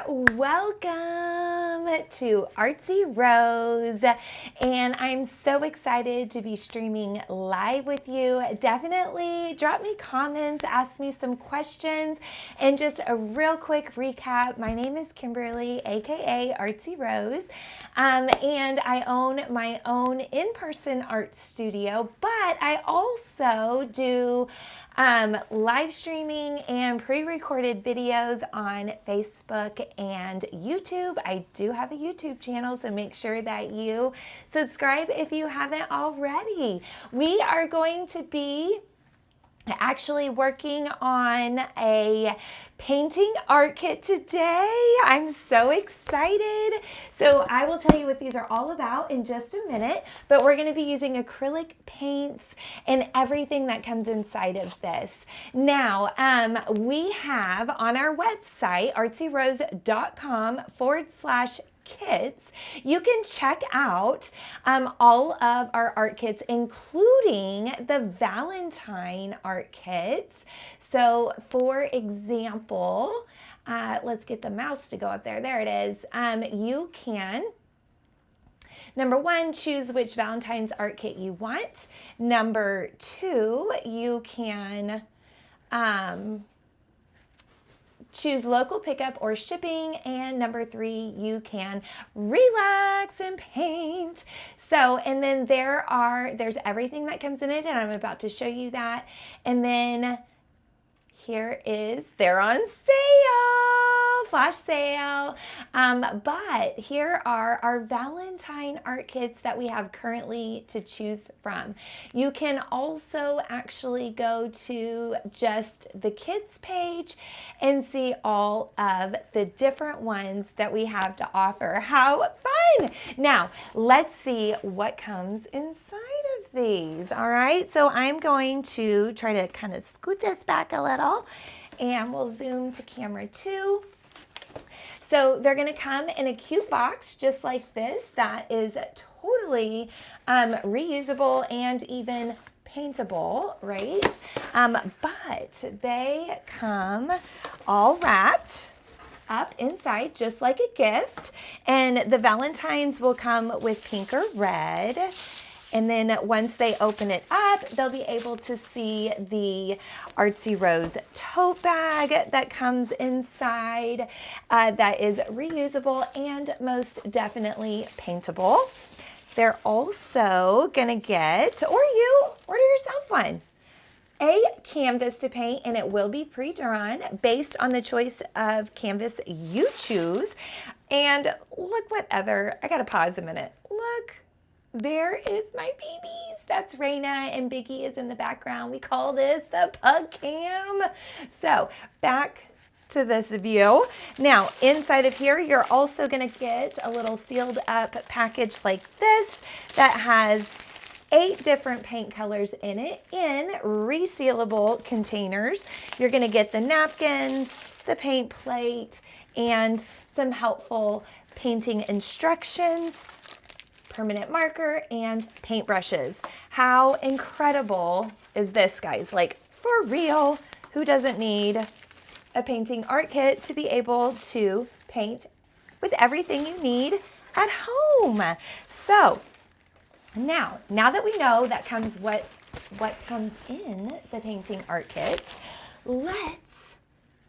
Welcome to Artsy Rose, and I'm so excited to be streaming live with you. Definitely drop me comments, ask me some questions, and just a real quick recap. My name is Kimberly, aka Artsy Rose, and I own my own in-person art studio, but I also do live streaming and pre-recorded videos on Facebook and YouTube. I do have a YouTube channel, so make sure that you subscribe if you haven't already. We are going to be actually working on a painting art kit today. I'm so excited. So I will tell you what these are all about in just a minute, but we're going to be using acrylic paints and everything that comes inside of this. Now, we have on our website, artsyrose.com/kits, you can check out all of our art kits, including the Valentine art kits. So for example, let's get the mouse to go up there. There it is. You can, number one, choose which Valentine's art kit you want. Number two, you can choose local pickup or shipping, and number three, you can relax and paint. So, and then there's everything that comes in it, and I'm about to show you that. And then they're on sale, flash sale. But here are our Valentine art kits that we have currently to choose from. You can also actually go to just the kits page and see all of the different ones that we have to offer. How fun! Now, let's see what comes inside of these. All right, so I'm going to try to kind of scoot this back a little, and we'll zoom to camera 2. So they're going to come in a cute box just like this that is totally reusable and even paintable, right? But they come all wrapped up inside just like a gift, and the Valentines will come with pink or red. And then once they open it up, they'll be able to see the Artsy Rose tote bag that comes inside that is reusable and most definitely paintable. They're also gonna get, or you order yourself one, a canvas to paint, and it will be pre-drawn based on the choice of canvas you choose. And look what other, I gotta pause a minute. Look. There is my babies. That's Raina, and Biggie is in the background. We call this the pug cam. So back to this view. Now inside of here, you're also gonna get a little sealed up package like this that has 8 different paint colors in it in resealable containers. You're gonna get the napkins, the paint plate, and some helpful painting instructions, permanent marker, and paintbrushes. How incredible is this, guys? Like, for real, who doesn't need a painting art kit to be able to paint with everything you need at home? So now that we know that comes what comes in the painting art kits, let's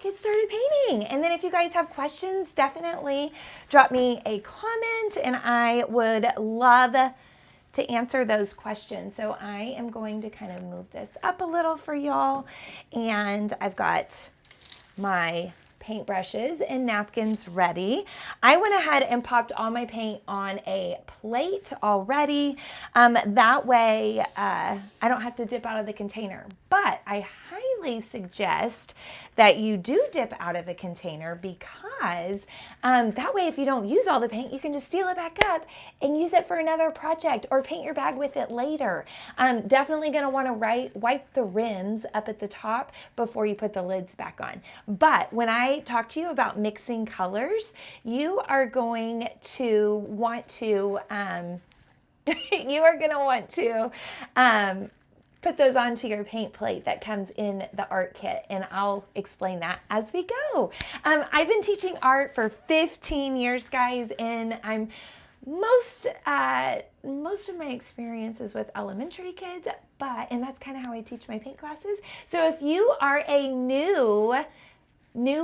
get started painting. And then if you guys have questions, definitely drop me a comment, and I would love to answer those questions. So I am going to kind of move this up a little for y'all, and I've got my paintbrushes and napkins ready. I went ahead and popped all my paint on a plate already. That way I don't have to dip out of the container, but I highly suggest that you do dip out of a container, because that way if you don't use all the paint, you can just seal it back up and use it for another project or paint your bag with it later. Definitely going to want to wipe the rims up at the top before you put the lids back on. But when I talk to you about mixing colors, you are going to want to put those onto your paint plate that comes in the art kit, and I'll explain that as we go. I've been teaching art for 15 years, guys, and I'm most of my experience is with elementary kids, and that's kind of how I teach my paint classes. So if you are a new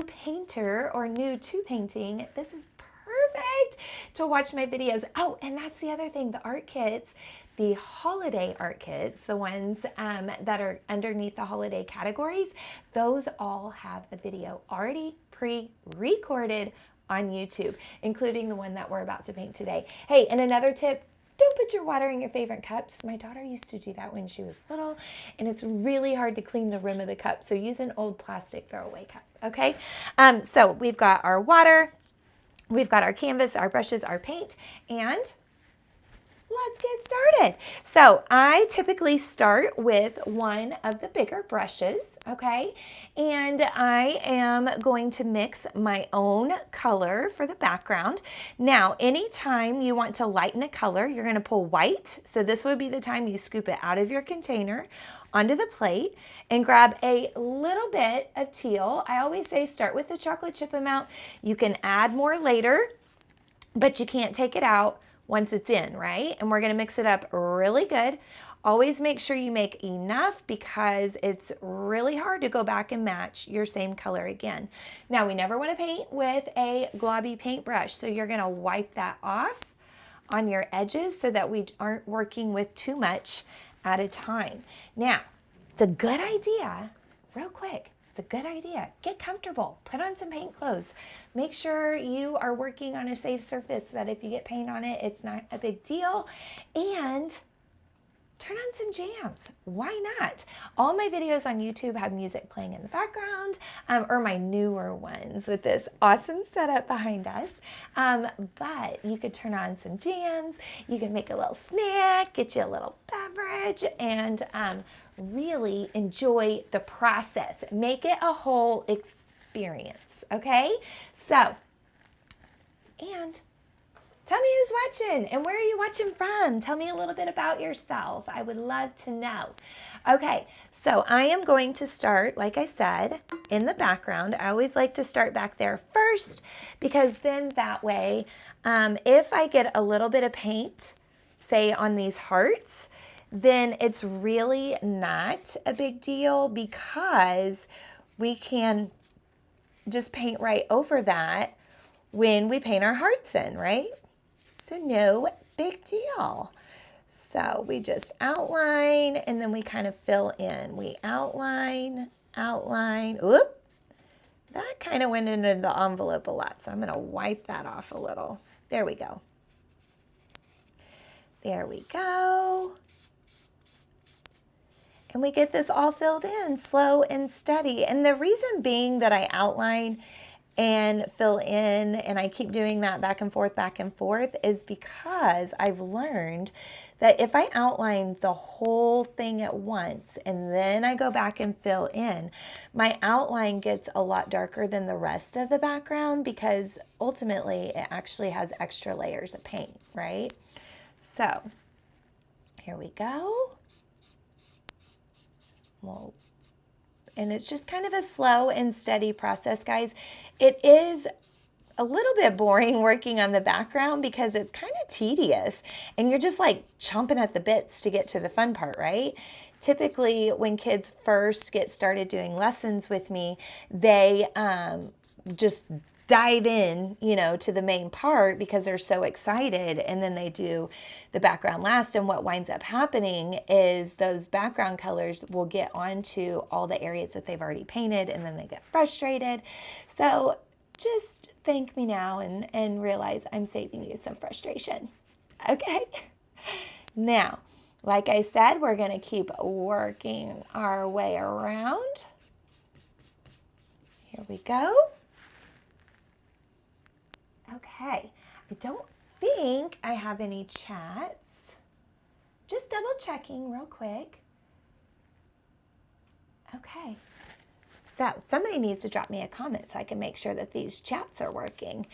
painter or new to painting, this is perfect to watch my videos. Oh, and that's the other thing, the art kits, the holiday art kits, the ones that are underneath the holiday categories, those all have a video already pre-recorded on YouTube, including the one that we're about to paint today. Hey, and another tip, don't put your water in your favorite cups. My daughter used to do that when she was little, and it's really hard to clean the rim of the cup, so use an old plastic throwaway cup, okay? So we've got our water, we've got our canvas, our brushes, our paint, and let's get started. So I typically start with one of the bigger brushes, okay? And I am going to mix my own color for the background. Now, anytime you want to lighten a color, you're gonna pull white. So this would be the time you scoop it out of your container onto the plate and grab a little bit of teal. I always say start with the chocolate chip amount. You can add more later, but you can't take it out once it's in, right? And we're gonna mix it up really good. Always make sure you make enough because it's really hard to go back and match your same color again. Now, we never wanna paint with a globby paintbrush, so you're gonna wipe that off on your edges so that we aren't working with too much at a time. Now, it's a good idea, real quick, it's a good idea. Get comfortable, put on some paint clothes. Make sure you are working on a safe surface so that if you get paint on it, it's not a big deal. And turn on some jams. Why not? All my videos on YouTube have music playing in the background, or my newer ones with this awesome setup behind us. But you could turn on some jams, you can make a little snack, get you a little beverage, and really enjoy the process. Make it a whole experience, okay? So, and tell me who's watching and where are you watching from? Tell me a little bit about yourself. I would love to know. Okay, so I am going to start, like I said, in the background. I always like to start back there first because then that way, if I get a little bit of paint, say on these hearts, then it's really not a big deal because we can just paint right over that when we paint our hearts in, right? So no big deal. So we just outline and then we kind of fill in. We outline, outline. Oop, that kind of went into the envelope a lot. So I'm gonna wipe that off a little. There we go. There we go. And we get this all filled in slow and steady. And the reason being that I outline and fill in and I keep doing that back and forth is because I've learned that if I outline the whole thing at once and then I go back and fill in, my outline gets a lot darker than the rest of the background because ultimately it actually has extra layers of paint, right? So here we go. Well, and it's just kind of a slow and steady process, guys. It is a little bit boring working on the background because it's kind of tedious and you're just like chomping at the bits to get to the fun part, right? Typically, when kids first get started doing lessons with me, they just dive in, you know, to the main part because they're so excited, and then they do the background last, and what winds up happening is those background colors will get onto all the areas that they've already painted and then they get frustrated. So just thank me now and realize I'm saving you some frustration. Okay? Now, like I said, we're going to keep working our way around. Here we go. Okay, I don't think I have any chats. Just double checking real quick. Okay, so somebody needs to drop me a comment so I can make sure that these chats are working.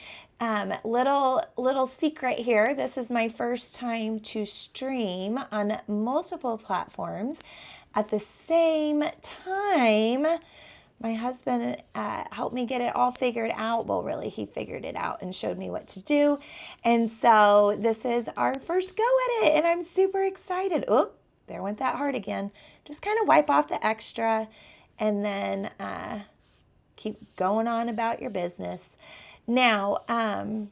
Little secret here, this is my first time to stream on multiple platforms. At the same time, my husband helped me get it all figured out. Well, really, he figured it out and showed me what to do. And so this is our first go at it, and I'm super excited. Oop, there went that heart again. Just kind of wipe off the extra and then keep going on about your business. Now,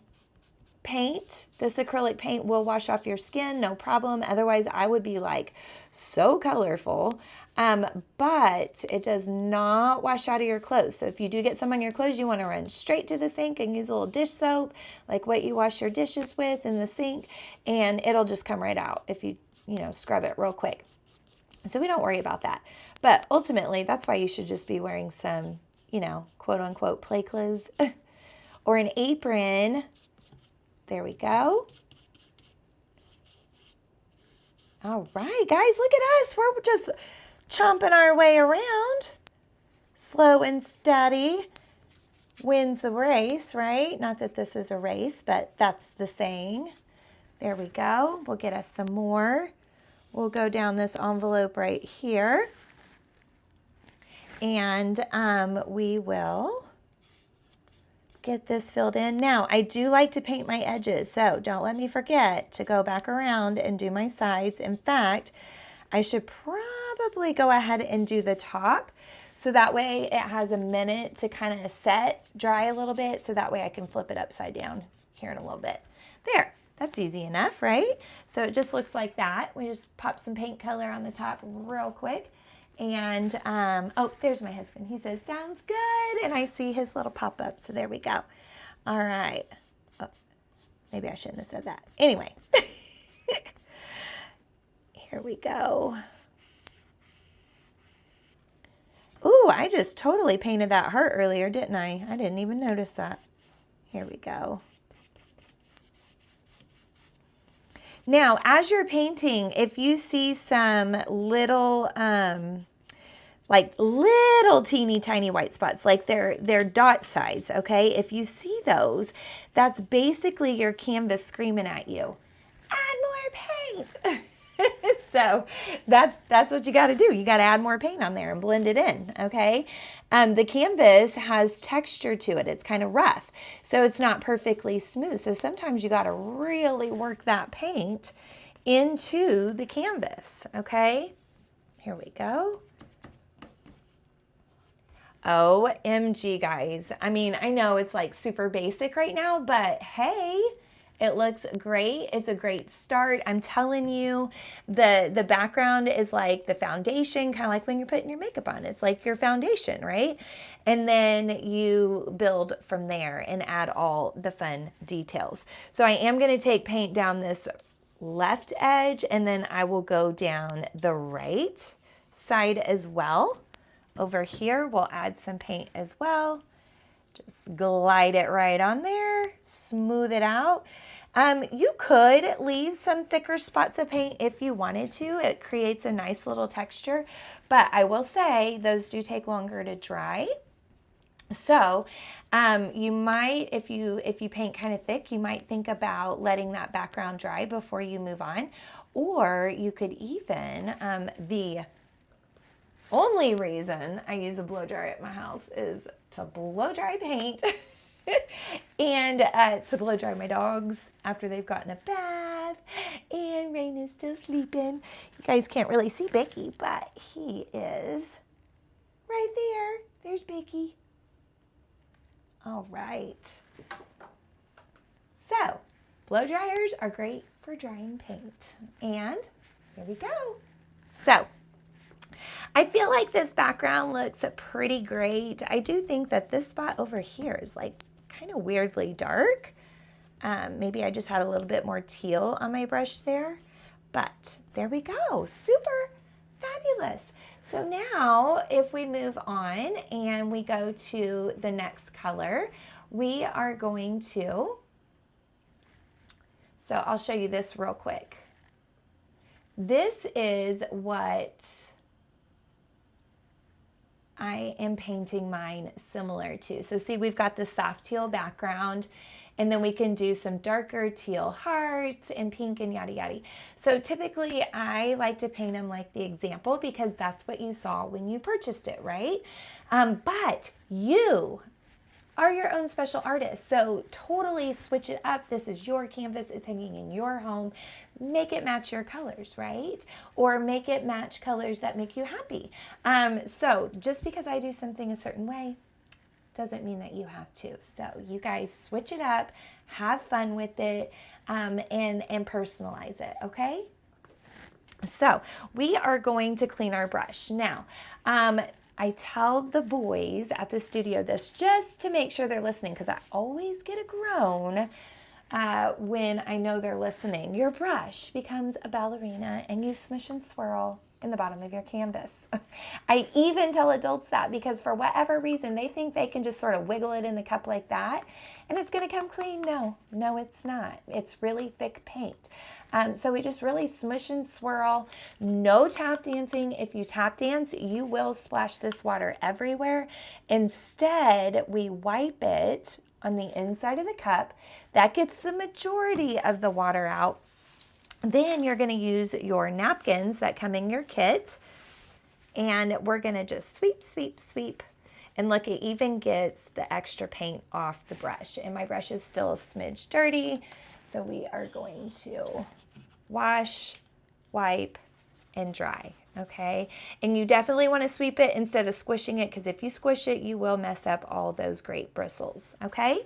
paint, this acrylic paint will wash off your skin, no problem. Otherwise, I would be like so colorful, but it does not wash out of your clothes. So if you do get some on your clothes, you want to run straight to the sink and use a little dish soap, like what you wash your dishes with in the sink, and it'll just come right out if you scrub it real quick. So we don't worry about that. But ultimately, that's why you should just be wearing some, quote unquote play clothes or an apron. There we go. All right, guys, look at us. We're just chomping our way around. Slow and steady wins the race, right? Not that this is a race, but that's the saying. There we go. We'll get us some more. We'll go down this envelope right here. And we will get this filled in. Now, I do like to paint my edges, so don't let me forget to go back around and do my sides. In fact, I should probably go ahead and do the top, so that way it has a minute to kind of set, dry a little bit, so that way I can flip it upside down here in a little bit. There, that's easy enough, right? So it just looks like that. We just pop some paint color on the top real quick. And, oh, there's my husband. He says, sounds good. And I see his little pop-up. So there we go. All right. Oh, maybe I shouldn't have said that. Anyway, here we go. Ooh, I just totally painted that heart earlier, didn't I? I didn't even notice that. Here we go. Now, as you're painting, if you see some little, like little teeny tiny white spots, like they're dot size, okay? If you see those, that's basically your canvas screaming at you, add more paint. So that's what you got to do. You got to add more paint on there and blend it in, okay? The canvas has texture to it. It's kind of rough, so it's not perfectly smooth. So sometimes you got to really work that paint into the canvas, okay? Here we go. OMG, guys. I mean, I know it's like super basic right now, but hey, it looks great. It's a great start. I'm telling you, the background is like the foundation, kind of like when you're putting your makeup on. It's like your foundation, right? And then you build from there and add all the fun details. So I am going to take paint down this left edge, and then I will go down the right side as well. Over here, we'll add some paint as well. Just glide it right on there, smooth it out. You could leave some thicker spots of paint if you wanted to. It creates a nice little texture, but I will say those do take longer to dry. So you might, if you paint kind of thick, you might think about letting that background dry before you move on. Or you could even, the only reason I use a blow dryer at my house is to blow dry paint and to blow dry my dogs after they've gotten a bath, and Rain is still sleeping. You guys can't really see Becky, but he is right there. There's Becky. All right. So, blow dryers are great for drying paint. And here we go. So, I feel like this background looks pretty great. I do think that this spot over here is like kind of weirdly dark. Maybe I just had a little bit more teal on my brush there, but there we go. Super fabulous. So now if we move on and we go to the next color, we are going to, so I'll show you this real quick. This is what I am painting mine similar to. So see, we've got the soft teal background, and then we can do some darker teal hearts and pink and yada yada. So typically I like to paint them like the example because that's what you saw when you purchased it, right? But you are your own special artist. So totally switch it up. This is your canvas. It's hanging in your home. Make it match your colors, right? Or make it match colors that make you happy. So just because I do something a certain way doesn't mean that you have to. So you guys switch it up, have fun with it, and personalize it, okay? So we are going to clean our brush. Now, I tell the boys at the studio this just to make sure they're listening, because I always get a groan when I know they're listening. Your brush becomes a ballerina and you smush and swirl in the bottom of your canvas. I even tell adults that because for whatever reason, they think they can just sort of wiggle it in the cup like that and it's gonna come clean. No, it's not. It's really thick paint. So we just really smush and swirl. No tap dancing. If you tap dance, you will splash this water everywhere. Instead, we wipe it on the inside of the cup. That gets the majority of the water out. Then you're going to use your napkins that come in your kit, and we're going to just sweep, sweep, sweep. And look, it even gets the extra paint off the brush. And my brush is still a smidge dirty, so we are going to wash, wipe, and dry, okay? And you definitely want to sweep it instead of squishing it, because if you squish it, you will mess up all those great bristles, okay?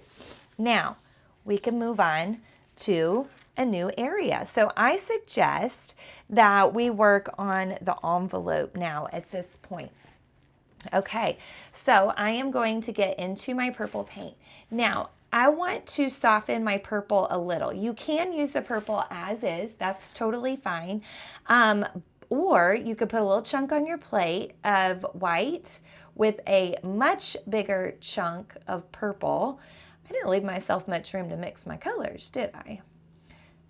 Now, we can move on to a new area. So I suggest that we work on the envelope now at this point. Okay, so I am going to get into my purple paint. Now, I want to soften my purple a little. You can use the purple as is, that's totally fine. Or you could put a little chunk on your plate of white with a much bigger chunk of purple. I didn't leave myself much room to mix my colors, did I?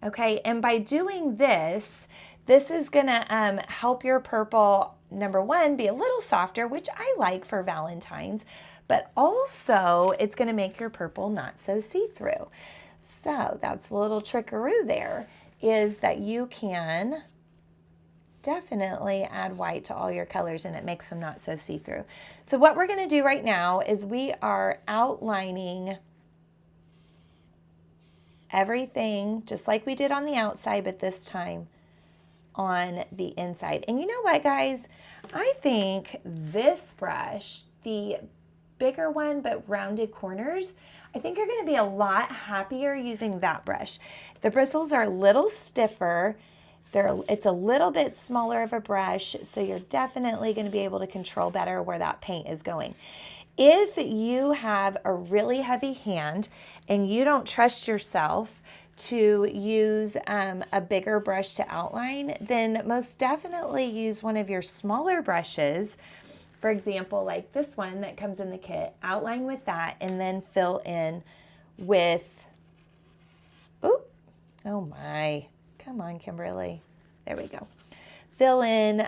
Okay, and by doing this, this is gonna help your purple, number one, be a little softer, which I like for Valentine's, but also it's gonna make your purple not so see-through. So that's a little trickaroo there, is that you can definitely add white to all your colors and it makes them not so see-through. So what we're gonna do right now is we are outlining everything just like we did on the outside, but this time on the inside. And you know what, guys? I think this brush, the bigger one but rounded corners, I think you're going to be a lot happier using that brush. The bristles are a little stiffer. It's a little bit smaller of a brush, so you're definitely going to be able to control better where that paint is going. If you have a really heavy hand and you don't trust yourself to use a bigger brush to outline, then most definitely use one of your smaller brushes. For example, like this one that comes in the kit, outline with that and then fill in with, oh my, come on, Kimberly. There we go. Fill in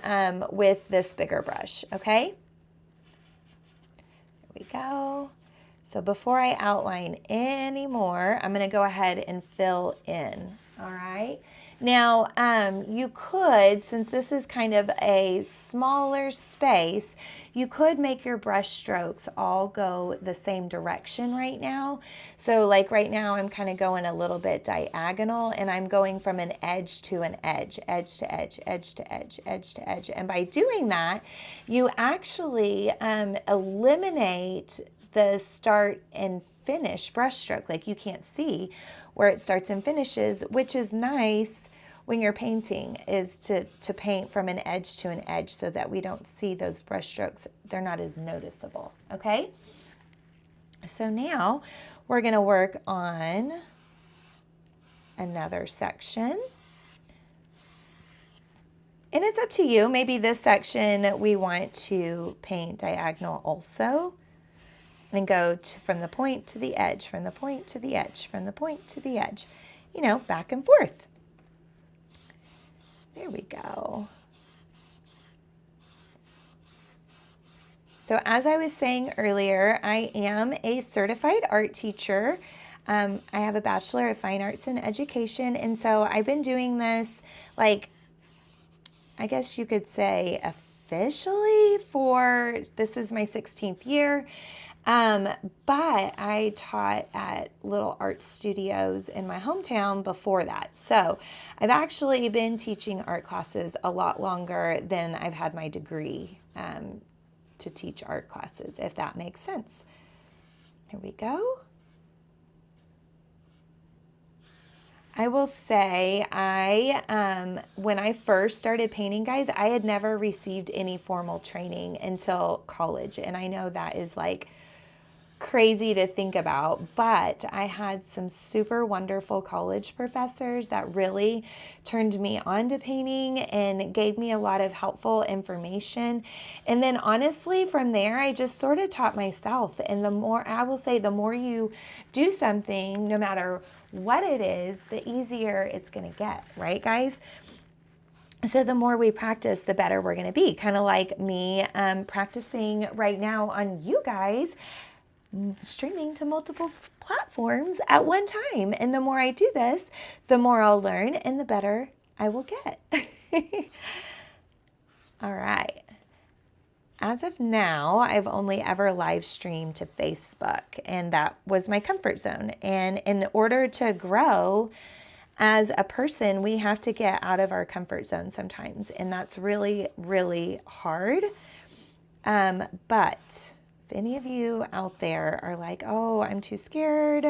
with this bigger brush, okay? We go. So before I outline any more, I'm going to go ahead and fill in. All right. Now, you could, since this is kind of a smaller space, you could make your brush strokes all go the same direction right now. So like right now, I'm kind of going a little bit diagonal and I'm going from an edge to an edge, edge to edge, edge to edge, edge to edge. And by doing that, you actually eliminate the start and finish brush stroke. Like you can't see where it starts and finishes, which is nice when you're painting, is to paint from an edge to an edge so that we don't see those brush strokes. They're not as noticeable, okay? So now we're gonna work on another section. And it's up to you. Maybe this section we want to paint diagonal also. And go from the point to the edge, from the point to the edge, from the point to the edge, you know, back and forth. There we go. So as I was saying earlier, I am a certified art teacher. I have a Bachelor of Fine Arts in Education, and so I've been doing this, like, I guess you could say officially this is my 16th year. But I taught at little art studios in my hometown before that. So I've actually been teaching art classes a lot longer than I've had my degree to teach art classes, if that makes sense. Here we go. I will say when I first started painting, guys, I had never received any formal training until college. And I know that is like crazy to think about, but I had some super wonderful college professors that really turned me on to painting and gave me a lot of helpful information. And then honestly, from there, I just sort of taught myself. And the more you do something, no matter what it is, the easier it's going to get, right, guys? So the more we practice, the better we're going to be. Kind of like me practicing right now on you guys, streaming to multiple platforms at one time. And the more I do this, the more I'll learn and the better I will get. All right. As of now, I've only ever live streamed to Facebook, and that was my comfort zone. And in order to grow as a person, we have to get out of our comfort zone sometimes. And that's really, really hard. But if any of you out there are like, oh, I'm too scared,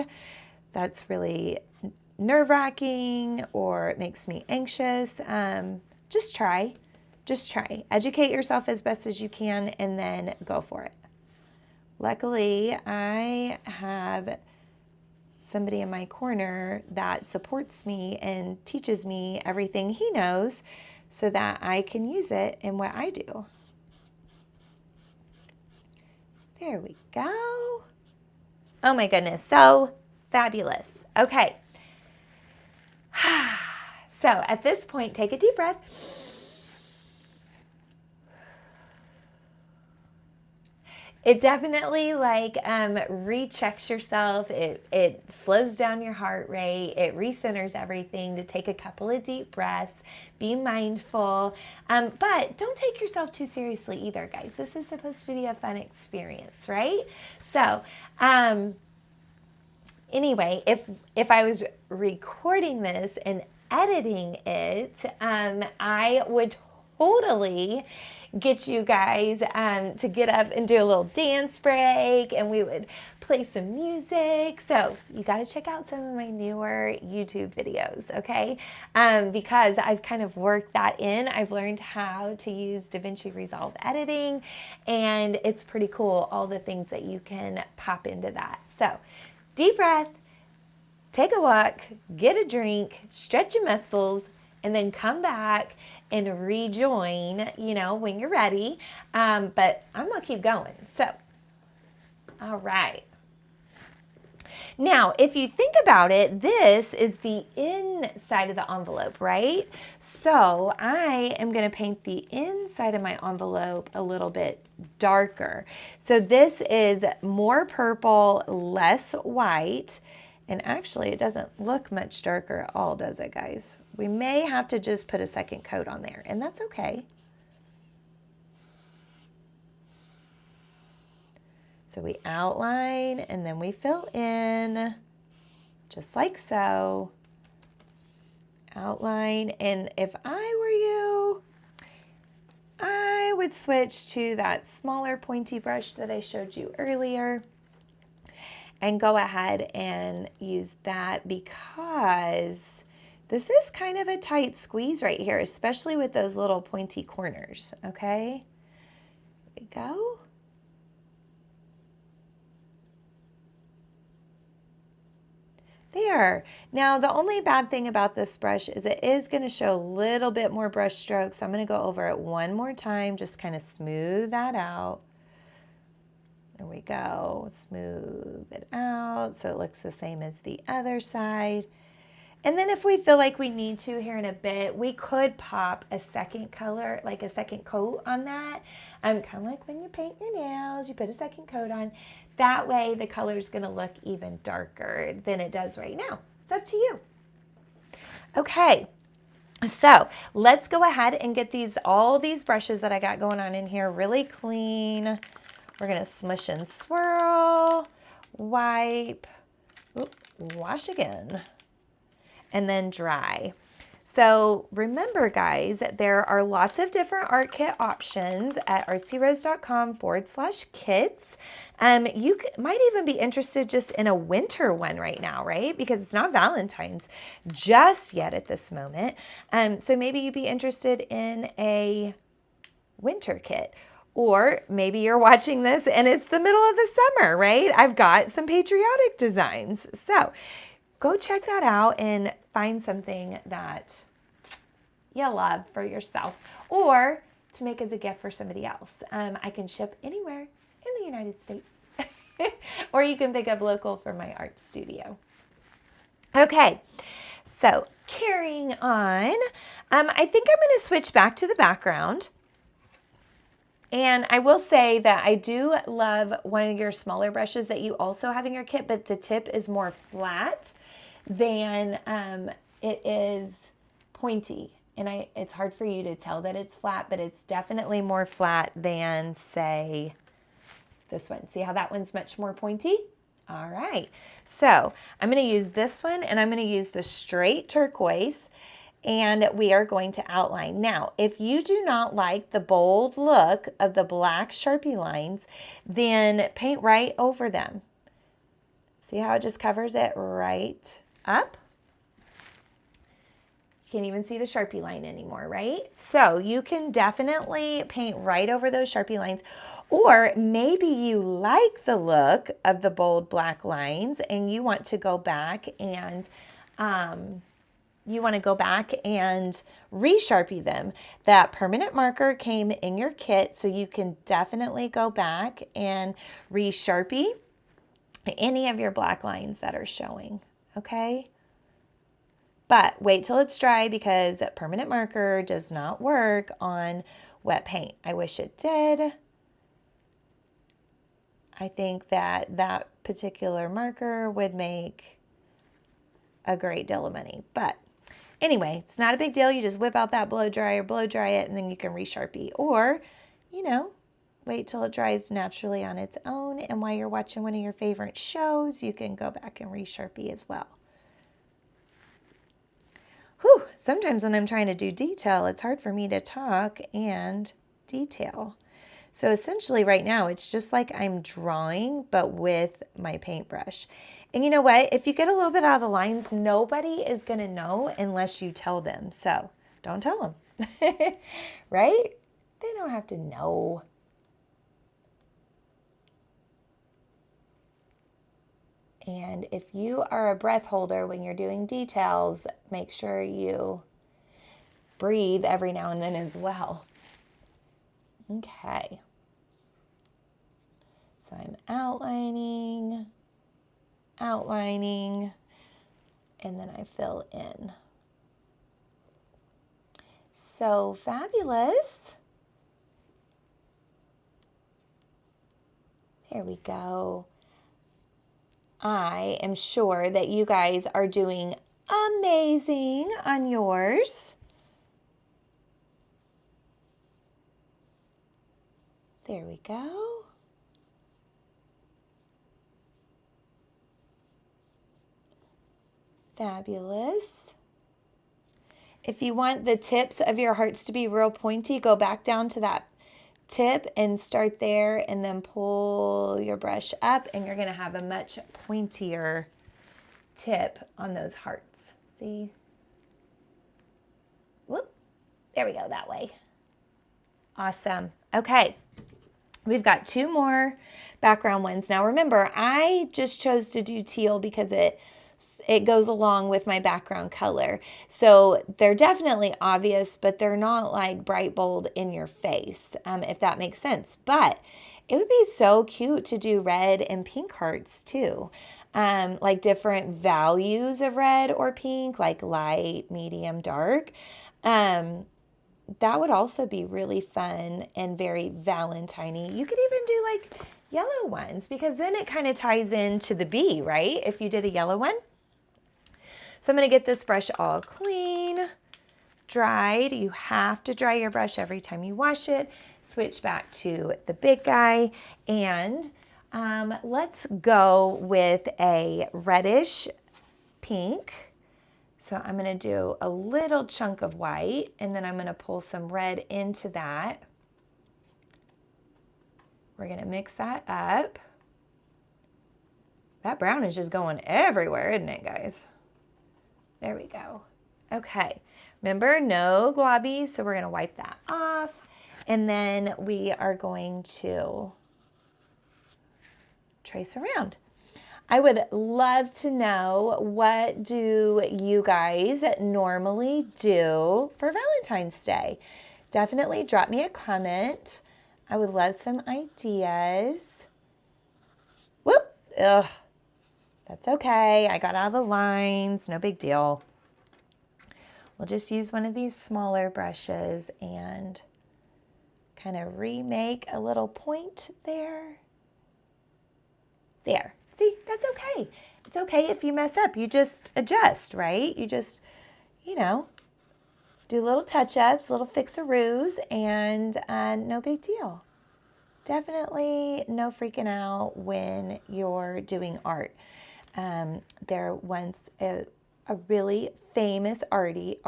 that's really nerve-wracking, or it makes me anxious, just try. Just try. Educate yourself as best as you can and then go for it. Luckily, I have somebody in my corner that supports me and teaches me everything he knows so that I can use it in what I do. There we go. Oh my goodness, so fabulous. Okay. So at this point, take a deep breath. It definitely rechecks yourself. It slows down your heart rate. It recenters everything to take a couple of deep breaths. Be mindful, but don't take yourself too seriously either, guys. This is supposed to be a fun experience, right? So, anyway, if I was recording this and editing it, I would totally get you guys to get up and do a little dance break, and we would play some music. So you got to check out some of my newer YouTube videos, okay? Because I've kind of worked that in. I've learned how to use DaVinci Resolve editing, and it's pretty cool, all the things that you can pop into that. So deep breath, take a walk, get a drink, stretch your muscles, and then come back and rejoin, when you're ready. But I'm going to keep going. So, all right. Now, if you think about it, this is the inside of the envelope, right? So I am going to paint the inside of my envelope a little bit darker. So this is more purple, less white. And actually, it doesn't look much darker at all, does it, guys? We may have to just put a second coat on there, and that's okay. So we outline, and then we fill in, just like so. Outline, and if I were you, I would switch to that smaller pointy brush that I showed you earlier, and go ahead and use that, because this is kind of a tight squeeze right here, especially with those little pointy corners, okay? There we go. There. Now, the only bad thing about this brush is it is going to show a little bit more brush strokes, so I'm going to go over it one more time, just kind of smooth that out. There we go. Smooth it out so it looks the same as the other side. And then if we feel like we need to here in a bit, we could pop a second color, like a second coat on that. Kind of like when you paint your nails, you put a second coat on. That way the color is going to look even darker than it does right now. It's up to you. Okay, so let's go ahead and get all these brushes that I got going on in here really clean. We're going to smush and swirl, wipe, wash again, and then dry. So remember, guys, there are lots of different art kit options at artsyrose.com/kits. You might even be interested just in a winter one right now, right? Because it's not Valentine's just yet at this moment. So maybe you'd be interested in a winter kit. Or maybe you're watching this and it's the middle of the summer, right? I've got some patriotic designs. So go check that out and find something that you love for yourself or to make as a gift for somebody else. I can ship anywhere in the United States or you can pick up local from my art studio. Okay, so carrying on, I think I'm going to switch back to the background. And I will say that I do love one of your smaller brushes that you also have in your kit, but the tip is more flat than it is pointy. And it's hard for you to tell that it's flat, but it's definitely more flat than, say, this one. See how that one's much more pointy? All right. So I'm going to use this one, and I'm going to use the straight turquoise, and we are going to outline. Now, if you do not like the bold look of the black Sharpie lines, then paint right over them. See how it just covers it right up? You can't even see the Sharpie line anymore, right? So you can definitely paint right over those Sharpie lines. Or maybe you like the look of the bold black lines and you want to go back and re-Sharpie them. That permanent marker came in your kit, so you can definitely go back and re-Sharpie any of your black lines that are showing, okay? But wait till it's dry because permanent marker does not work on wet paint. I wish it did. I think that particular marker would make a great deal of money, but anyway, it's not a big deal. You just whip out that blow dry it, and then you can re-Sharpie. Or, wait till it dries naturally on its own, and while you're watching one of your favorite shows, you can go back and re-Sharpie as well. Whew, sometimes when I'm trying to do detail, it's hard for me to talk and detail. So essentially right now, it's just like I'm drawing, but with my paintbrush. And you know what? If you get a little bit out of the lines, nobody is going to know unless you tell them. So don't tell them, right? They don't have to know. And if you are a breath holder when you're doing details, make sure you breathe every now and then as well. Okay. So I'm outlining, and then I fill in. So fabulous. There we go. I am sure that you guys are doing amazing on yours. There we go. Fabulous. If you want the tips of your hearts to be real pointy, go back down to that tip and start there, and then pull your brush up, and you're going to have a much pointier tip on those hearts. See? Whoop. There we go, that way. Awesome. Okay. We've got two more background ones. Now remember, I just chose to do teal because it goes along with my background color. So they're definitely obvious, but they're not like bright bold in your face, if that makes sense. But it would be so cute to do red and pink hearts too. like different values of red or pink, like light, medium, dark, that would also be really fun and very Valentine-y. You could even do like yellow ones, because then it kind of ties into the bee, right? If you did a yellow one. So I'm going to get this brush all clean, dried. You have to dry your brush every time you wash it. Switch back to the big guy, and let's go with a reddish pink. So I'm going to do a little chunk of white, and then I'm going to pull some red into that. We're going to mix that up. That brown is just going everywhere, isn't it, guys? There we go. Okay, remember, no globbies, so we're going to wipe that off. And then we are going to trace around. I would love to know, what do you guys normally do for Valentine's Day? Definitely drop me a comment. I would love some ideas. Whoop! Ugh. That's okay. I got out of the lines. No big deal. We'll just use one of these smaller brushes and kind of remake a little point there. There. See, that's okay. It's okay if you mess up. You just adjust, right? You just, you know, do little touch-ups, little fix-a-roos, and no big deal. Definitely no freaking out when you're doing art. There once a really famous artist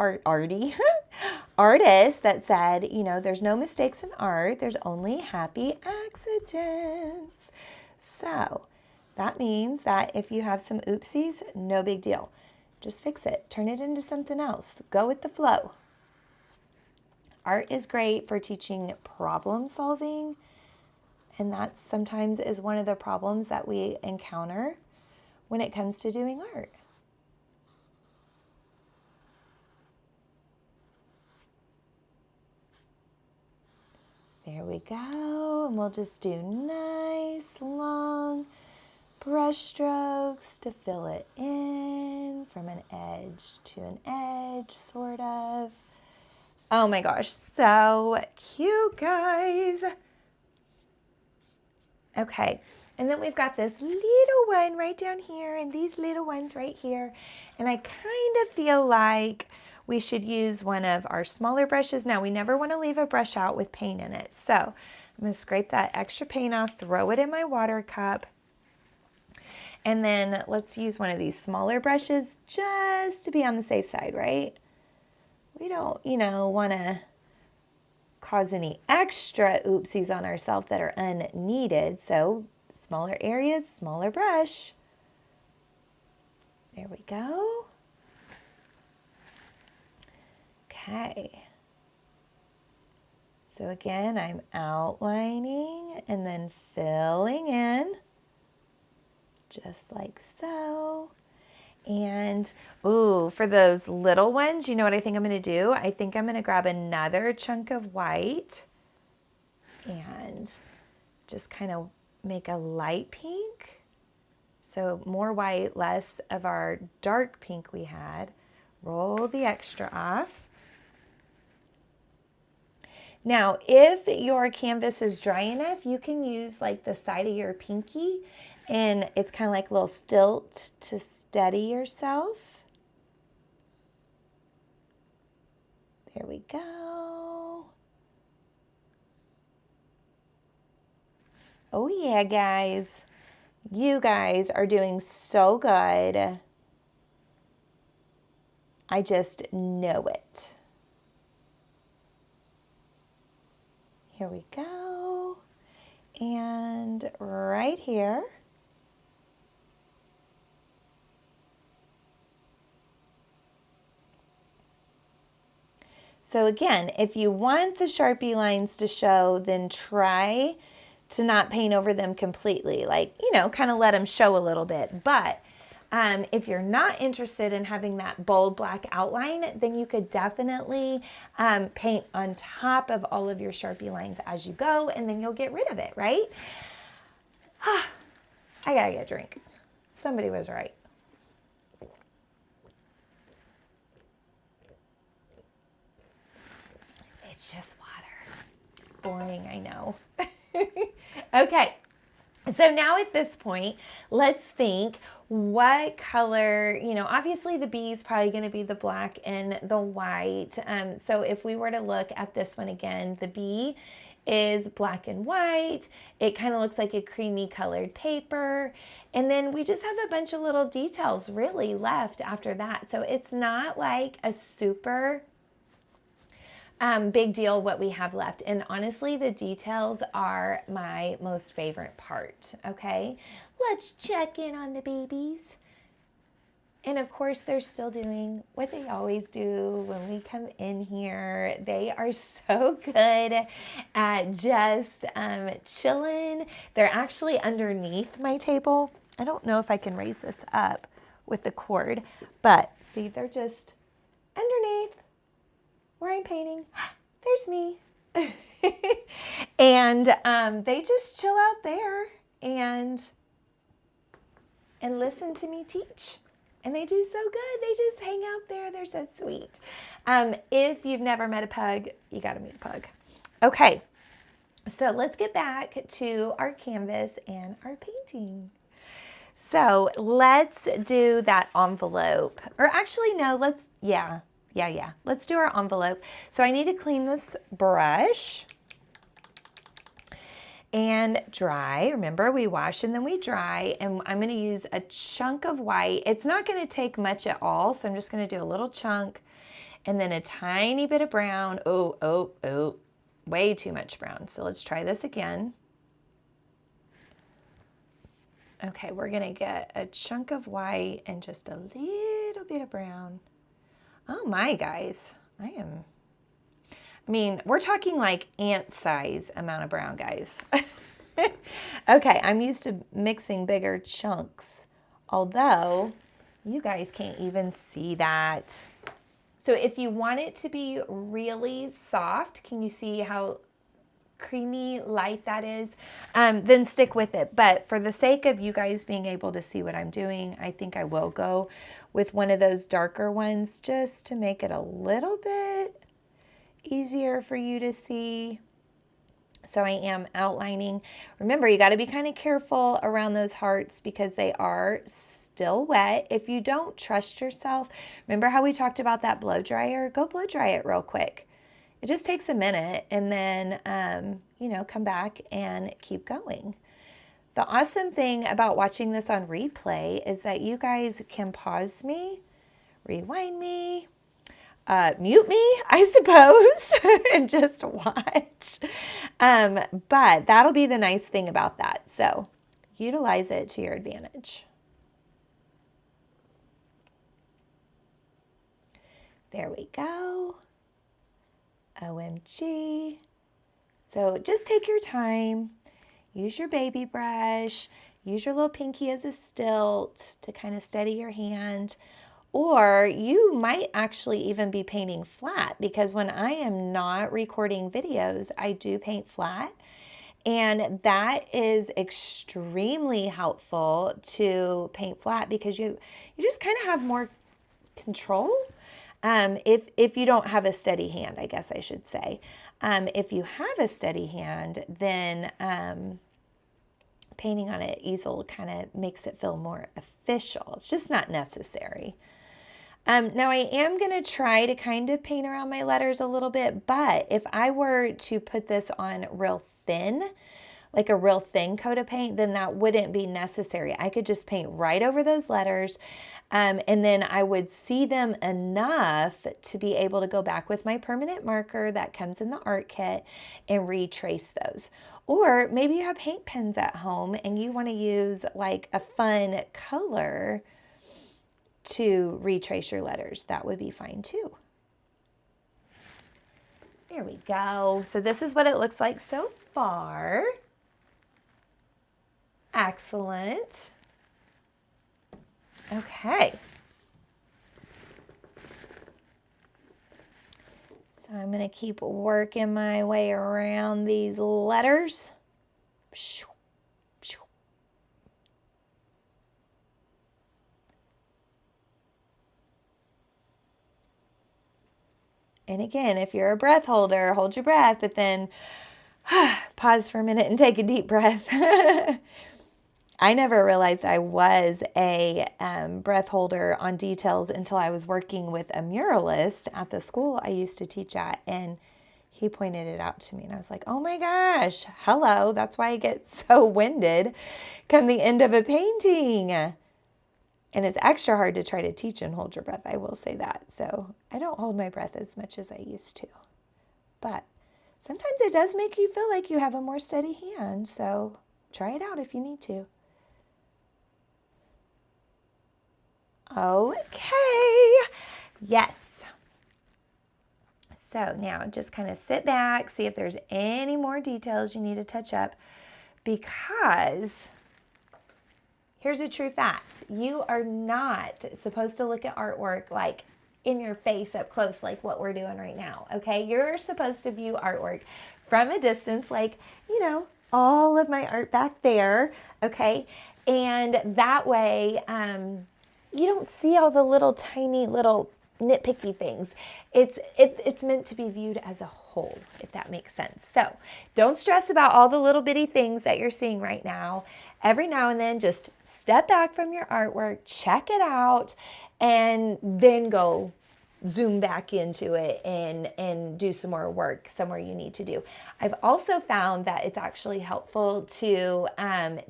that said, you know, there's no mistakes in art, there's only happy accidents. So that means that if you have some oopsies, no big deal. Just fix it. Turn it into something else. Go with the flow. Art is great for teaching problem solving, and that sometimes is one of the problems that we encounter when it comes to doing art. There we go, and we'll just do nice long brush strokes to fill it in from an edge to an edge, sort of. Oh my gosh, so cute, guys. Okay, and then we've got this little one right down here and these little ones right here. And I kind of feel like we should use one of our smaller brushes. Now, we never want to leave a brush out with paint in it. So I'm going to scrape that extra paint off, throw it in my water cup. And then let's use one of these smaller brushes just to be on the safe side, right? We don't, you know, want to cause any extra oopsies on ourselves that are unneeded. So smaller areas, smaller brush. There we go. Okay. So again, I'm outlining and then filling in, just like so. And, ooh, for those little ones, you know what I think I'm going to do? I think I'm going to grab another chunk of white and just kind of make a light pink. So more white, less of our dark pink we had. Roll the extra off. Now, if your canvas is dry enough, you can use like the side of your pinky, and it's kind of like a little stilt to steady yourself. There we go. Oh yeah, guys. You guys are doing so good. I just know it. Here we go. And right here. So again, if you want the Sharpie lines to show, then try to not paint over them completely. Like, you know, kind of let them show a little bit. But if you're not interested in having that bold black outline, then you could definitely paint on top of all of your Sharpie lines as you go, and then you'll get rid of it, right? I gotta get a drink. Somebody was right. It's just water. Boring, I know. Okay. So now at this point, let's think what color, obviously the B is probably going to be the black and the white. So if we were to look at this one again, the B is black and white. It kind of looks like a creamy colored paper. And then we just have a bunch of little details really left after that. So it's not like a super big deal what we have left. And honestly, the details are my most favorite part. Okay, let's check in on the babies. And of course, they're still doing what they always do when we come in here. They are so good at just chilling. They're actually underneath my table. I don't know if I can raise this up with the cord, but see, they're just underneath where I'm painting. There's me. And they just chill out there and listen to me teach. And they do so good. They just hang out there. They're so sweet. If you've never met a pug, you got to meet a pug. Okay, so let's get back to our canvas and our painting. So let's do that envelope. Or actually, no, let's do our envelope. So I need to clean this brush and dry. Remember, we wash and then we dry, and I'm going to use a chunk of white. It's not going to take much at all, so I'm just going to do a little chunk and then a tiny bit of brown. Oh, way too much brown. So let's try this again. Okay, we're going to get a chunk of white and just a little bit of brown. Oh my, guys, we're talking like ant size amount of brown, guys. Okay, I'm used to mixing bigger chunks, although you guys can't even see that. So if you want it to be really soft, can you see how creamy light that is? Then stick with it. But for the sake of you guys being able to see what I'm doing, I think I will go with one of those darker ones just to make it a little bit easier for you to see. So I am outlining. Remember, you got to be kind of careful around those hearts because they are still wet. If you don't trust yourself, remember how we talked about that blow dryer? Go blow dry it real quick. It just takes a minute, and then, come back and keep going. The awesome thing about watching this on replay is that you guys can pause me, rewind me, mute me, I suppose, and just watch. But that'll be the nice thing about that. So utilize it to your advantage. There we go. OMG. So just take your time, use your baby brush, use your little pinky as a stilt to kind of steady your hand, or you might actually even be painting flat, because when I am not recording videos, I do paint flat, and that is extremely helpful to paint flat because you just kind of have more control. If you don't have a steady hand, I guess I should say. If you have a steady hand, then painting on an easel kind of makes it feel more official. It's just not necessary. Now I am going to try to kind of paint around my letters a little bit, but if I were to put this on real thin, like a real thin coat of paint, then that wouldn't be necessary. I could just paint right over those letters. And then I would see them enough to be able to go back with my permanent marker that comes in the art kit and retrace those. Or maybe you have paint pens at home and you want to use like a fun color to retrace your letters. That would be fine too. There we go. So this is what it looks like so far. Excellent. Okay. So I'm going to keep working my way around these letters. And again, if you're a breath holder, hold your breath, but then pause for a minute and take a deep breath. I never realized I was a breath holder on details until I was working with a muralist at the school I used to teach at, and he pointed it out to me, and I was like, oh my gosh, hello, that's why I get so winded come the end of a painting. And it's extra hard to try to teach and hold your breath, I will say that. So I don't hold my breath as much as I used to. But sometimes it does make you feel like you have a more steady hand, so try it out if you need to. Okay, yes. So now just kind of sit back, see if there's any more details you need to touch up, because here's a true fact. You are not supposed to look at artwork like in your face up close like what we're doing right now, okay? You're supposed to view artwork from a distance, like, you know, all of my art back there, okay? And that way, you don't see all the little tiny little nitpicky things. It's meant to be viewed as a whole, if that makes sense. So don't stress about all the little bitty things that you're seeing right now. Every now and then, just step back from your artwork, check it out, and then go zoom back into it and do some more work somewhere you need to do. I've also found that it's actually helpful to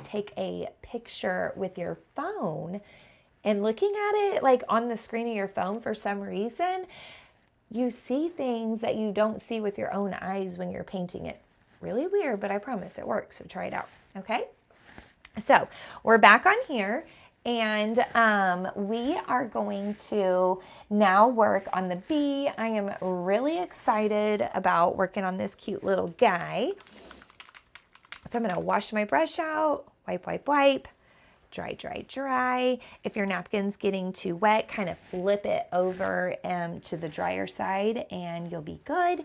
take a picture with your phone, and looking at it like on the screen of your phone, for some reason, you see things that you don't see with your own eyes when you're painting. It's really weird, but I promise it works, so try it out, okay? So we're back on here, and we are going to now work on the bee. I am really excited about working on this cute little guy. So I'm gonna wash my brush out, wipe, wipe, wipe. Dry, dry, dry. If your napkin's getting too wet, kind of flip it over to the drier side and you'll be good.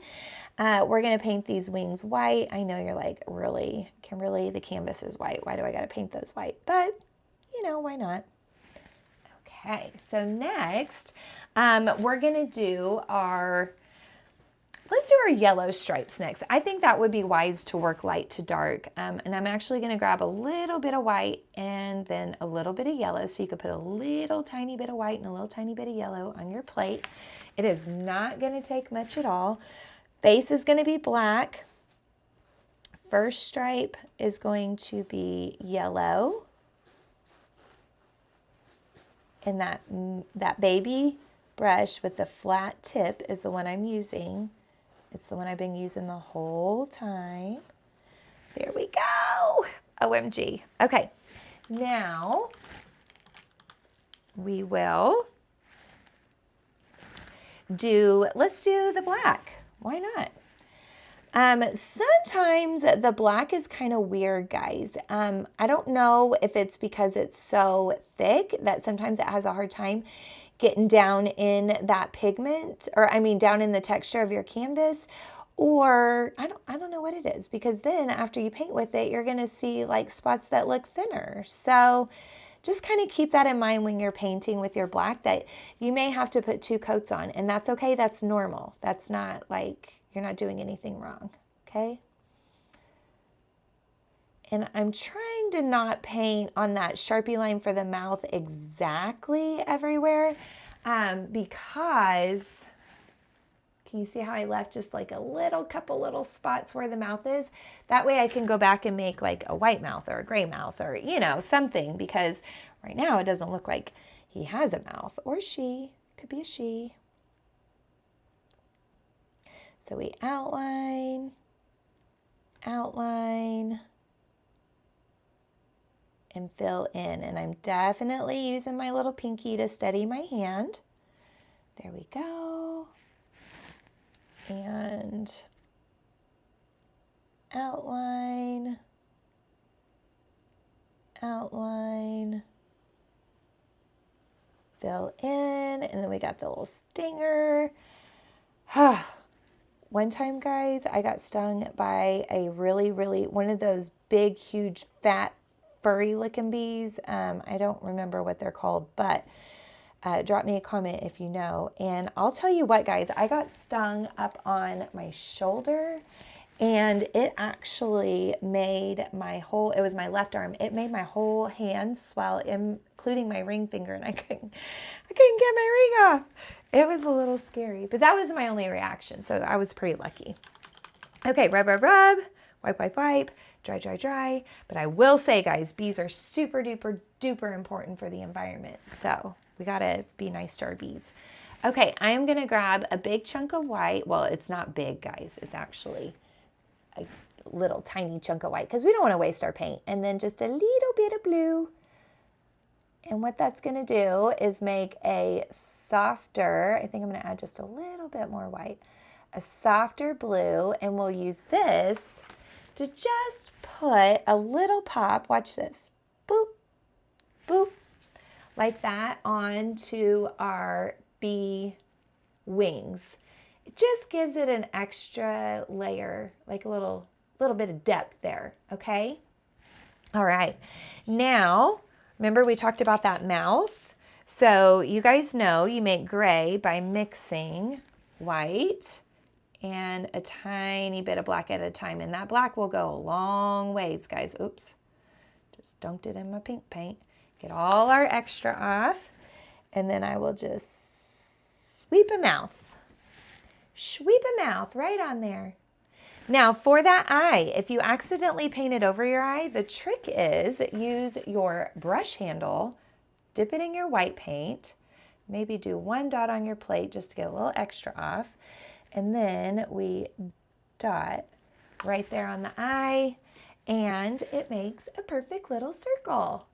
We're gonna paint these wings white. I know you're like, really, Kimberly, the canvas is white. Why do I gotta paint those white? But, you know, why not? Okay, so next, we're gonna do let's do our yellow stripes next. I think that would be wise to work light to dark. And I'm actually gonna grab a little bit of white and then a little bit of yellow. So you could put a little tiny bit of white and a little tiny bit of yellow on your plate. It is not gonna take much at all. Base is gonna be black. First stripe is going to be yellow. And that baby brush with the flat tip is the one I'm using. It's the one I've been using the whole time. There we go. OMG. Okay, now we will let's do the black. Why not? Sometimes the black is kind of weird, guys. I don't know if it's because it's so thick that sometimes it has a hard time getting down in that pigment, or I mean down in the texture of your canvas, or I don't know what it is, because then after you paint with it, you're gonna see like spots that look thinner. So just kind of keep that in mind when you're painting with your black, that you may have to put 2 coats on, and that's okay, that's normal. That's not like you're not doing anything wrong, okay? And I'm trying to not paint on that Sharpie line for the mouth exactly everywhere, because, can you see how I left just like a couple little spots where the mouth is? That way I can go back and make like a white mouth or a gray mouth, or, you know, something, because right now it doesn't look like he has a mouth, or she, could be a she. So we outline, and fill in. And I'm definitely using my little pinky to steady my hand. There we go. And outline, fill in, and then we got the little stinger. One time, guys, I got stung by a really, one of those big, huge, fat, furry looking bees. I don't remember what they're called, but Drop me a comment if you know. And I'll tell you what, guys, I got stung up on my shoulder, and it actually made my whole, it was my left arm, it made my whole hand swell, including my ring finger, and I couldn't get my ring off. It was a little scary, but that was my only reaction, so I was pretty lucky. Okay, rub, rub, rub, wipe, wipe, wipe, dry, dry, dry. But I will say, guys, bees are super duper duper important for the environment, so we gotta be nice to our bees. Okay, I am gonna grab a big chunk of white. Well, it's not big, guys, it's actually a little tiny chunk of white because we don't want to waste our paint. And then just a little bit of blue. And what that's going to do is make a softer, I think I'm going to add just a little bit more white, a softer blue. And we'll use this to just put a little pop, watch this, boop, boop, like that onto our bee wings. It just gives it an extra layer, like a little bit of depth there, okay? All right, now, remember we talked about that mouth? So you guys know you make gray by mixing white and a tiny bit of black at a time, and that black will go a long ways, guys. Oops, just dunked it in my pink paint. Get all our extra off, and then I will just sweep a mouth. Sweep a mouth right on there. Now for that eye, if you accidentally painted over your eye, the trick is use your brush handle, dip it in your white paint, maybe do one dot on your plate just to get a little extra off, and then we dot right there on the eye, and it makes a perfect little circle.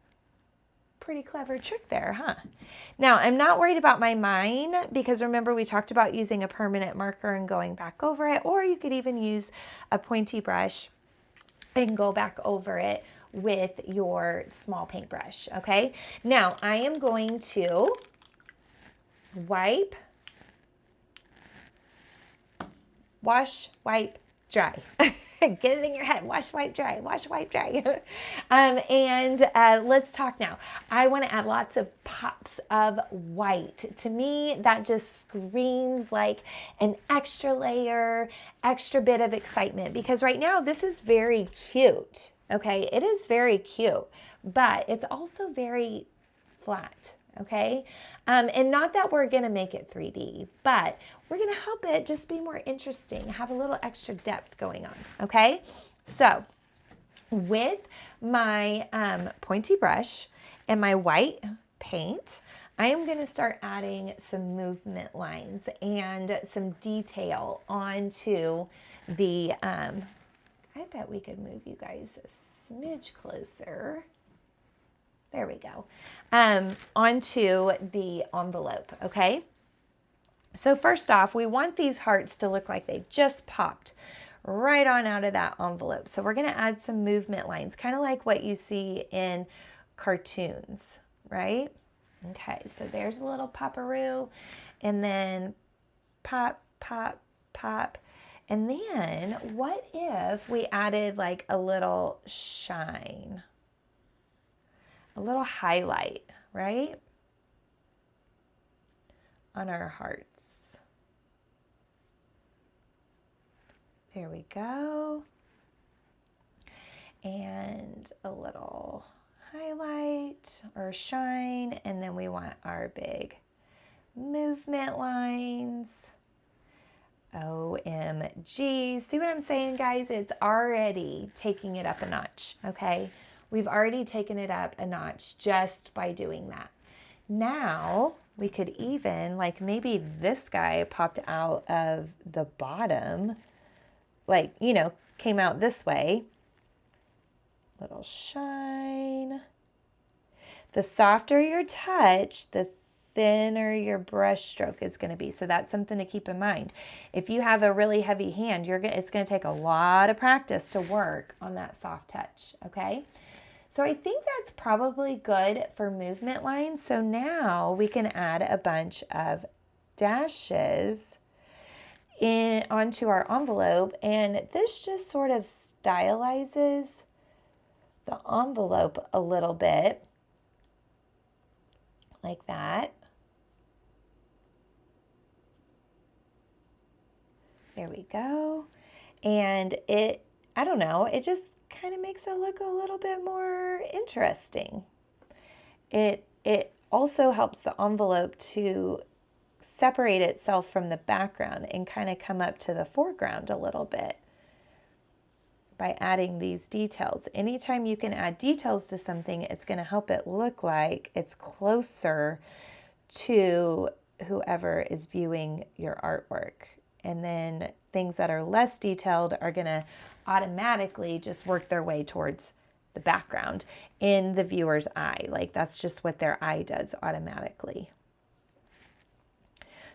Pretty clever trick there, huh? Now, I'm not worried about my mine because remember we talked about using a permanent marker and going back over it, or you could even use a pointy brush and go back over it with your small paintbrush, okay? Now, I am going to wipe, wash, wipe, dry. Get it in your head. Wash, wipe, dry. Wash, wipe, dry. Let's talk now. I want to add lots of pops of white. To me, that just screams like an extra layer, extra bit of excitement. Because right now, this is very cute. Okay, it is very cute, but it's also very flat. Okay, and not that we're gonna make it 3D, but we're gonna help it just be more interesting, have a little extra depth going on, okay? So with my pointy brush and my white paint, I am gonna start adding some movement lines and some detail onto the, I bet we could move you guys a smidge closer. There we go, onto the envelope, okay? So first off, we want these hearts to look like they just popped right on out of that envelope. So we're gonna add some movement lines, kind of like what you see in cartoons, right? Okay, so there's a little poparoo, and then pop, pop, pop. And then what if we added like a little shine? A little highlight, right? On our hearts. There we go. And a little highlight or shine, and then we want our big movement lines. OMG. See what I'm saying, guys? It's already taking it up a notch, okay? We've already taken it up a notch just by doing that. Now, we could even, like maybe this guy popped out of the bottom, like, you know, came out this way. Little shine. The softer your touch, the thinner your brush stroke is going to be. So that's something to keep in mind. If you have a really heavy hand, it's going to take a lot of practice to work on that soft touch, okay? So I think that's probably good for movement lines. So now we can add a bunch of dashes onto our envelope, and this just sort of stylizes the envelope a little bit, like that. There we go. And it, I don't know, it just kind of makes it look a little bit more interesting. It also helps the envelope to separate itself from the background and kind of come up to the foreground a little bit by adding these details. Anytime you can add details to something, it's going to help it look like it's closer to whoever is viewing your artwork. And then things that are less detailed are going to automatically just work their way towards the background in the viewer's eye. Like that's just what their eye does automatically.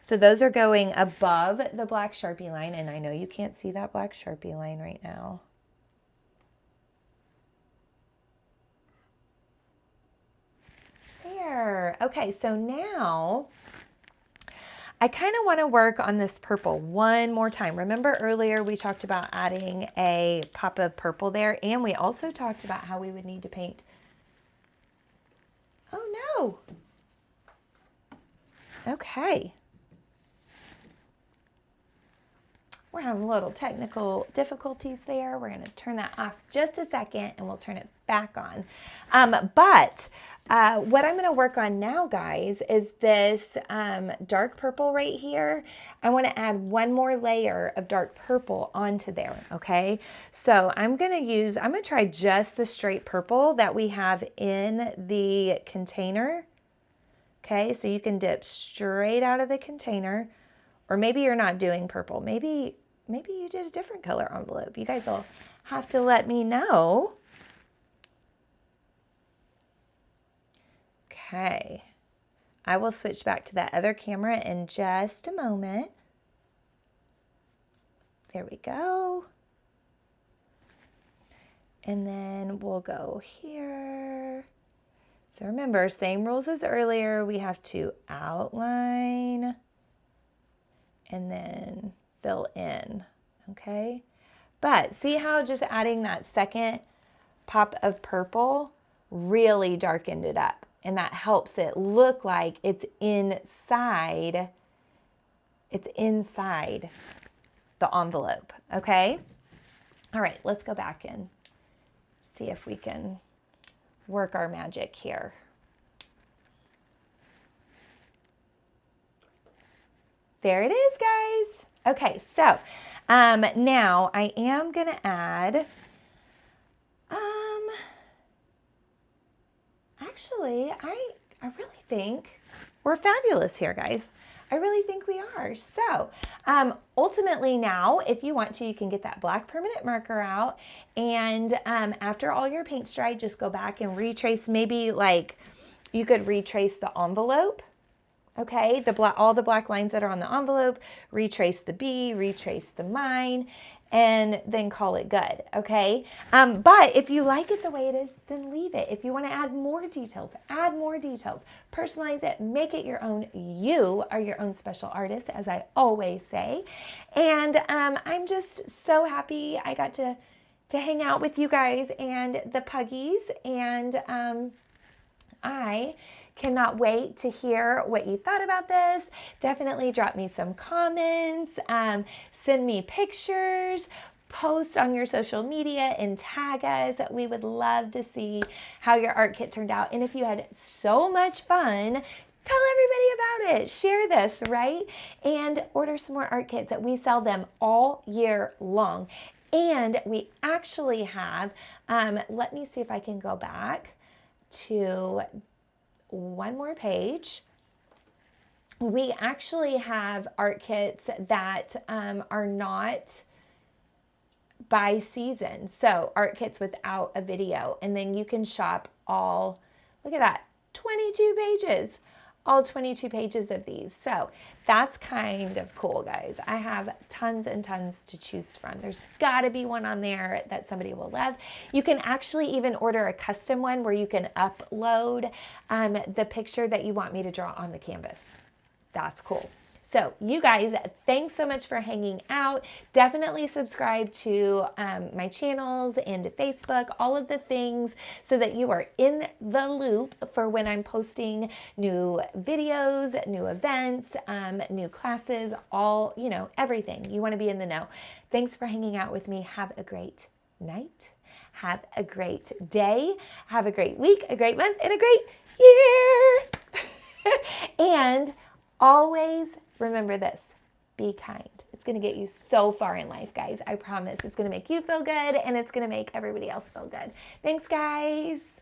So those are going above the black Sharpie line, and I know you can't see that black Sharpie line right now. There. Okay, so now I kind of want to work on this purple one more time. Remember earlier we talked about adding a pop of purple there, and we also talked about how we would need to paint. Oh no. Okay. We're having a little technical difficulties there. We're going to turn that off just a second and we'll turn it back on. But what I'm going to work on now, guys, is this dark purple right here. I want to add one more layer of dark purple onto there, okay? So I'm going to try just the straight purple that we have in the container. Okay, so you can dip straight out of the container, or maybe you're not doing purple. Maybe you did a different color envelope. You guys will have to let me know. Okay, I will switch back to that other camera in just a moment. There we go. And then we'll go here. So remember, same rules as earlier. We have to outline and then fill in, okay? But see how just adding that second pop of purple really darkened it up, and that helps it look like it's inside the envelope, okay? All right, let's go back and see if we can work our magic here. There it is, guys. Okay, so now I am gonna add, actually, I really think we're fabulous here, guys. I really think we are. So ultimately now, if you want to, you can get that black permanent marker out, and after all your paint's dried, just go back and retrace. Maybe like you could retrace the envelope. Okay, all the black lines that are on the envelope, retrace the B, retrace the mine, and then call it good, okay? But if you like it the way it is, then leave it. If you want to add more details, personalize it, make it your own. You are your own special artist, as I always say. And I'm just so happy I got to hang out with you guys and the puggies, and I cannot wait to hear what you thought about this. Definitely drop me some comments, send me pictures, post on your social media and tag us. We would love to see how your art kit turned out. And if you had so much fun, tell everybody about it. Share this, right? And order some more art kits. That we sell them all year long. And we actually have, let me see if I can go back to one more page. We actually have art kits that are not by season. So art kits without a video, and then you can shop all, look at that, 22 pages, all 22 pages of these. So that's kind of cool, guys. I have tons and tons to choose from. There's gotta be one on there that somebody will love. You can actually even order a custom one where you can upload the picture that you want me to draw on the canvas. That's cool. So you guys, thanks so much for hanging out. Definitely subscribe to my channels and to Facebook, all of the things, so that you are in the loop for when I'm posting new videos, new events, new classes, all, you know, everything. You want to be in the know. Thanks for hanging out with me. Have a great night. Have a great day. Have a great week, a great month, and a great year. And always remember this, be kind. It's going to get you so far in life, guys. I promise. It's going to make you feel good, and it's going to make everybody else feel good. Thanks, guys.